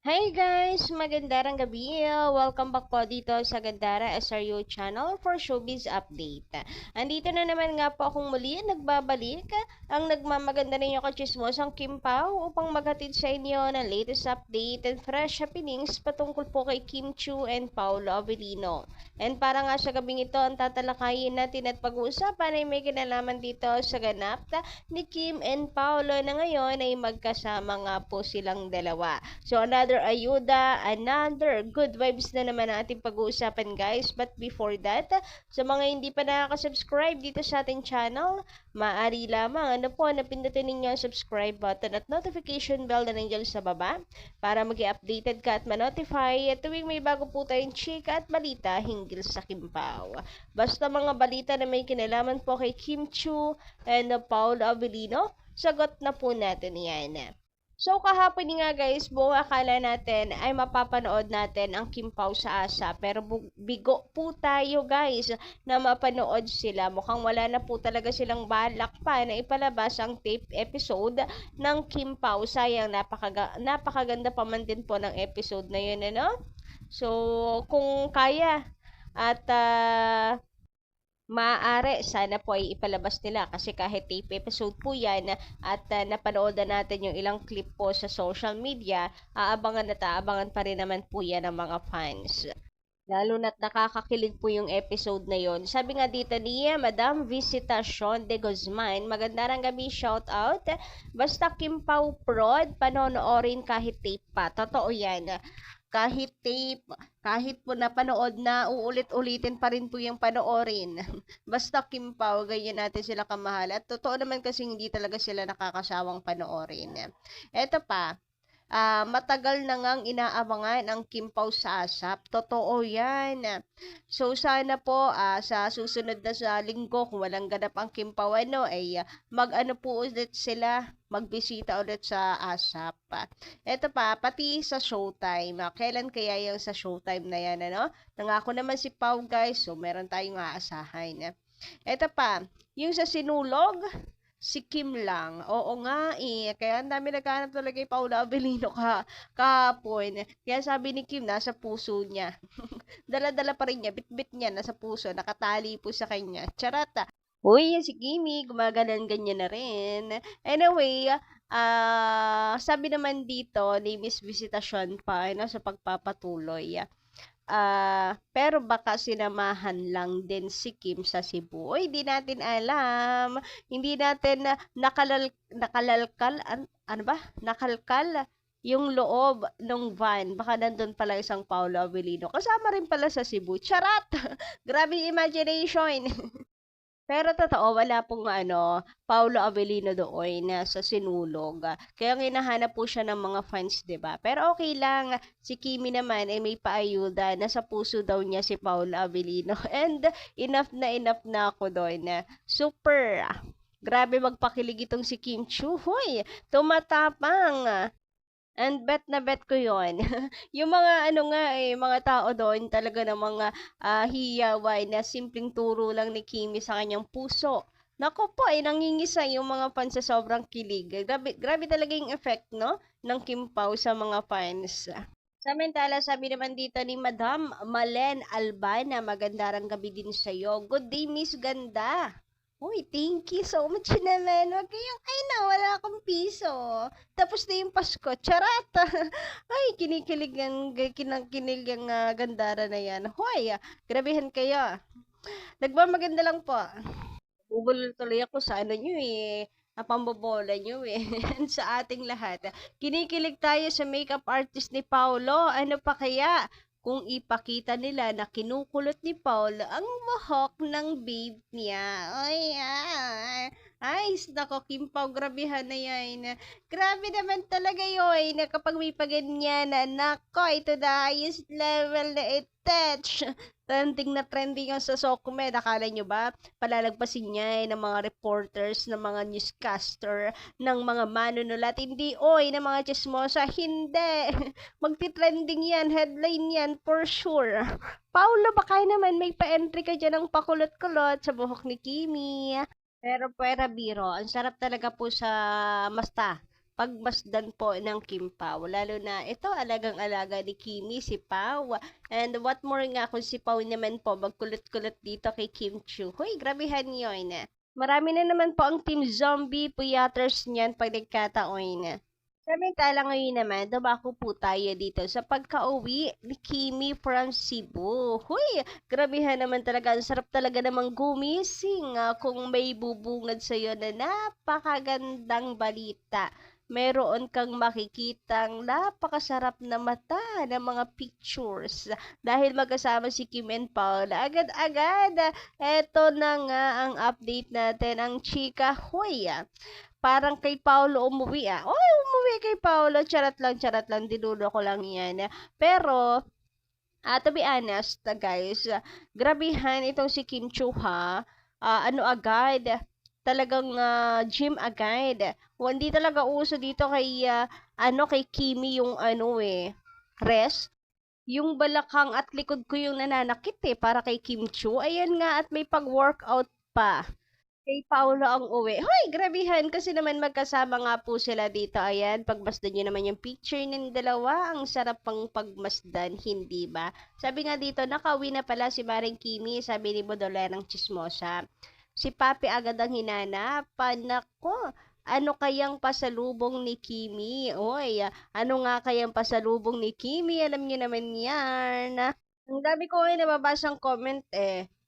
Hi guys! Magandang gabi! Welcome back po dito sa Gandara SRU channel for Showbiz Update. Andito na naman nga po akong muli nagbabalik ang nagmamaganda ninyo kachismosang Kim Pao upang maghatid sa inyo ng latest update and fresh happenings patungkol po kay Kim Chiu and Paolo Avellino. And para nga sa gabing ito ang tatalakayin natin at pag-uusapan ay may kinalaman dito sa ganap ni Kim and Paolo na ngayon ay magkasama nga po silang dalawa. So another ayuda, another good vibes na naman ang ating pag-uusapan guys. But before that, sa mga hindi pa nakaka-subscribe dito sa ating channel, maaari lamang na pindutin ninyo ang subscribe button at notification bell na nandiyan sa baba para mag-updated ka at ma-notify at tuwing may bago po tayong chika at balita hinggil sa Kim Pao. Basta mga balita na may kinalaman po kay Kim Chiu and Paolo Avellino, sagot na po natin yan. So kahapon nga guys, buong akala natin ay mapapanood natin ang Kim Pao sa ASA. Pero bigo po tayo guys na mapanood sila. Mukhang wala na po talaga silang balak pa na ipalabas ang tape episode ng Kim Pao. Sayang, napakaganda pa man din po ng episode na yun, ano? So kung kaya at maaari, sana po ay ipalabas nila kasi kahit tape episode po yan at napanood na natin yung ilang clip po sa social media, aabangan at aabangan pa rin naman po yan ng mga fans. Lalo na't nakakakilig po yung episode na yon. Sabi nga dito ni Madam Visitacion de Guzman, magandang gabi, shout out. Basta Kim Pao Prod, panonoorin kahit tape pa. Totoo yan. Kahit tape, kahit po napanood na, uulit-ulitin pa rin po yung panoorin. Basta Kim Pao, ganyan natin sila kamahal. At totoo naman kasi hindi talaga sila nakakasawang panoorin. Eto pa, matagal na ngang inaabangan ang Kim Pao sa ASAP. Totoo yan. So, sana po sa susunod na sa linggo, kung walang ganap ang Kim Pao, ay mag-ano po ulit sila, magbisita ulit sa ASAP. Ito pa, pati sa Showtime. Kailan kaya yung sa Showtime na yan, ano? Nangako naman si Pao, guys. So, meron tayong aasahan. Ito pa, yung sa Sinulog, si Kim lang. Oo nga eh. Kaya ang dami naghahanap talaga kay Paolo Avellino kahapon. Kaya sabi ni Kim, nasa puso niya. Dala-dala pa rin niya. Bit-bit niya, nasa puso. Nakatali po sa kanya. Charata. Uy, si Kimi, gumaganan-ganyan na rin. Anyway, sabi naman dito ni Miss Visitasyon pa sa pagpapatuloy. Pero baka sinamahan lang din si Kim sa Cebu. Oy, di natin alam. Hindi natin nakalalkal, ano ba? Nakalkal yung loob ng van. Baka nandun pala isang Paolo Avellino. Kasama rin pala sa Cebu. Charat! Grabe imagination! Pero totoo, wala pong Paolo Avellino doon na sa Sinulog. Kaya hinahanap po siya ng mga fans, 'di ba? Pero okay lang, si Kimi naman ay may paayuda na sa puso daw niya si Paolo Avellino. And enough na ako doon. Super! Grabe magpakilig itong si Kim Chiu. Hoy, tumatapang. And bet na bet ko yon. Yung mga mga tao doon talaga ng mga hiyaway na simpleng turo lang ni Kimi sa kanyang puso. Nako po, nangingisa yung mga fans sa sobrang kilig. Grabe talaga yung effect, no? Ng Kim Pao sa mga fans. Samantala, sabi naman dito ni Madam Malen Albana, magandang gabi din sa'yo. Good day, Miss Ganda. Uy, thank you so much naman. Wag kayong, ay na, wala akong piso. Tapos na yung Pasko. Charat! Ay, kinikilig yung gandara na yan. Hoy, grabehan kayo. Nagmamaganda lang po. Bubulol tuloy ako sa nyo eh. Napambobola nyo eh. Sa ating lahat. Kinikilig tayo sa makeup artist ni Paolo. Ano pa kaya? Kung ipakita nila na kinukulot ni Paul ang buhok ng babe niya. Ay, nako, Kim Pao, grabehan na yan. Grabe naman talaga yun, na kapag may paganyan, nako, ito the highest level na touch. Trending yung sa Sokmed. Akala nyo ba? Palalagpasin niya ng mga reporters, ng mga newscaster, ng mga manunulat. Hindi, ng mga chismosa. Hindi. Magti-trending yan. Headline yan, for sure. Paulo, baka naman may pa-entry ka dyan ng pakulot-kulot sa buhok ni Kimi. Pero pwera biro, ang sarap talaga po sa masta pagmasdan po ng Kim Pao. Lalo na ito, alagang-alaga ni Kimi, si Pao. And what more nga kung si Pao naman po magkulot-kulot dito kay Kim Chu. Hoy, grabehan yun. Marami na naman po ang Team Zombie Puyaters niyan pag nagkataon. Samantala ngayon naman, dumako po tayo dito sa pagka-uwi ni Kimi from Cebu. Huy, grabehan naman talaga. Ang sarap talaga namang gumising kung may bubungad sa'yo na napakagandang balita. Meron kang makikitang napakasarap na mata ng mga pictures. Dahil magkasama si Kim and Paul, agad-agad, eto na nga ang update natin, ang chika. Huy, parang kay Paolo umuwi Oy, umuwi kay Paolo. Charat lang. Dinudo ko lang yan. Pero, to be honest, guys, grabihan itong si Kim Chu ha. Ano agad? Talagang gym agad. Hindi talaga uso dito kay, kay Kimi yung rest. Yung balakang at likod ko yung nananakit para kay Kim Chu. Ayan nga at may pag-workout pa. Kay Paolo ang uwi. Hoy, grabihan kasi naman magkasama nga po sila dito. Ayan, pagmasdan nyo naman yung picture ng dalawa. Ang sarap pang pagmasdan, hindi ba? Sabi nga dito, nakauwi na pala si Maring Kimi, sabi ni Bodolerang Chismosa. Si Papi agad ang hinanapan. Nako, ano kayang pasalubong ni Kimi? Oy, ano nga kayang pasalubong ni Kimi? Alam niyo naman yan. Ang dami ko nababasang comment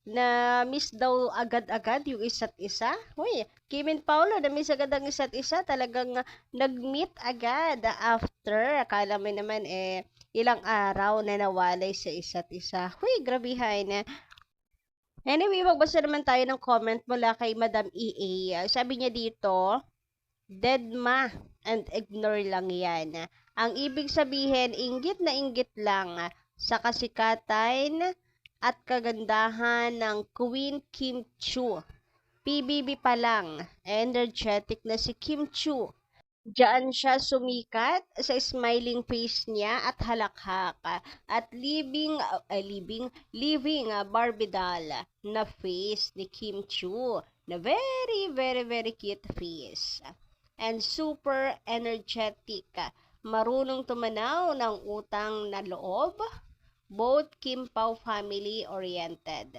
na miss daw agad-agad yung isa't isa. Uy, Kim and Paolo, na miss agad ang isa't isa. Talagang nag-meet agad after. Akala mo naman ilang araw na nawalay sa isa't isa. Uy, grabihan. Anyway, magbasa naman tayo ng comment mula kay Madam EA. Sabi niya dito, dead ma and ignore lang yan. Ang ibig sabihin, inggit na inggit lang sa kasikatan at kagandahan ng Queen Kim Chu. PBB pa lang, energetic na si Kim Chu. Diyan siya sumikat sa smiling face niya at halakhak at living Barbie doll na face ni Kim Chu na very, very, very cute face. And super energetic. Marunong tumanaw ng utang na loob. Both Kim Pao family-oriented.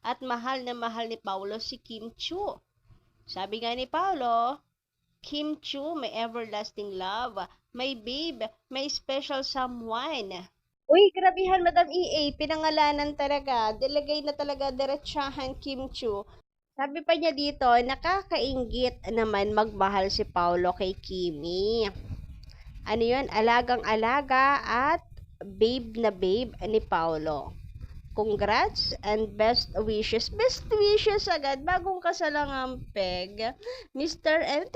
At mahal na mahal ni Paolo si Kim Chu. Sabi nga ni Paolo, Kim Chu may everlasting love. May babe, may special someone. Uy, grabihan Madam EA, pinangalanan talaga. Dilagay na talaga diretsahan Kim Chu. Sabi pa niya dito, nakakainggit naman magmahal si Paolo kay Kimi. Ano yun? Alagang-alaga at babe na babe ni Paolo. Congrats and best wishes. Best wishes agad. Bagong kasalang ang peg. Mr. and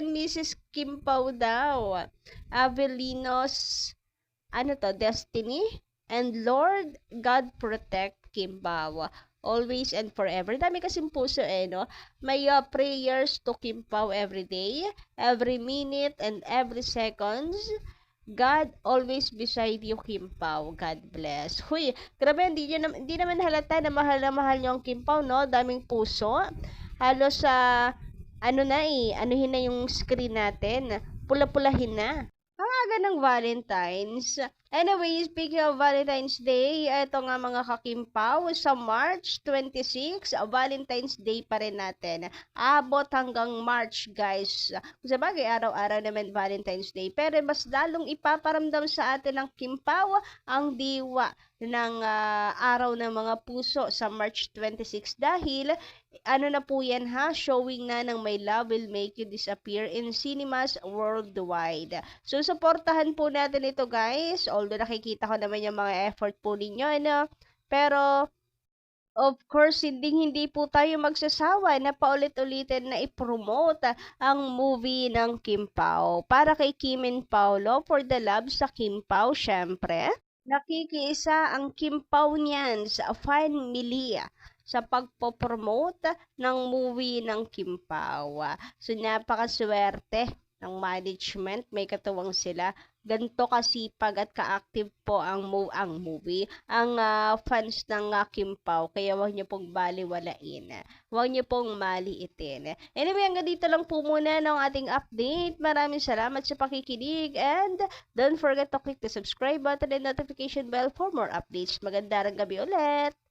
Mrs. Kim Pao daw. Avelinos, Destiny. And Lord God protect Kim Pao. Always and forever. Dami kasing puso no? May prayers to Kim Pao every day, every minute, and every seconds. God always beside you, Kim Pao. God bless. Huy, grabe, hindi naman halata na mahal niyo ang Kim Pao, no? Daming puso. Halos sa, anuhin na yung screen natin. Pula-pulahin na. Ang aga ng Valentine's. Anyway, speaking of Valentine's Day, ito nga mga kakimpaw, sa March 26, Valentine's Day pa rin natin. Abot hanggang March, guys. Kung sabagay, araw-araw naman Valentine's Day. Pero mas lalong ipaparamdam sa atin ng kimpaw ang diwa ng araw ng mga puso sa March 26 dahil na po yan showing na ng My Love Will Make You Disappear in cinemas worldwide. So, supportahan po natin ito, guys. Although nakikita ko naman yung mga effort po ninyo, pero of course, hindi po tayo magsasawa na paulit-ulitin na i-promote ang movie ng Kim Pao. Para kay Kim and Paolo, for the love sa Kim Pao, syempre. Nakikiisa ang Kim Pao niyan sa family sa pagpopromote ng movie ng Kim Pao. So, napakaswerte ng management, may katuwang sila. Ganto kasipag at ka-active po ang fans ng Kim Pao, kaya huwag niyo pong baliwalain. Huwag niyo pong maliitin. Anyway, hanggang dito lang po muna ng ating update. Maraming salamat sa pakikinig and don't forget to click the subscribe button and notification bell for more updates. Magandang gabi ulit!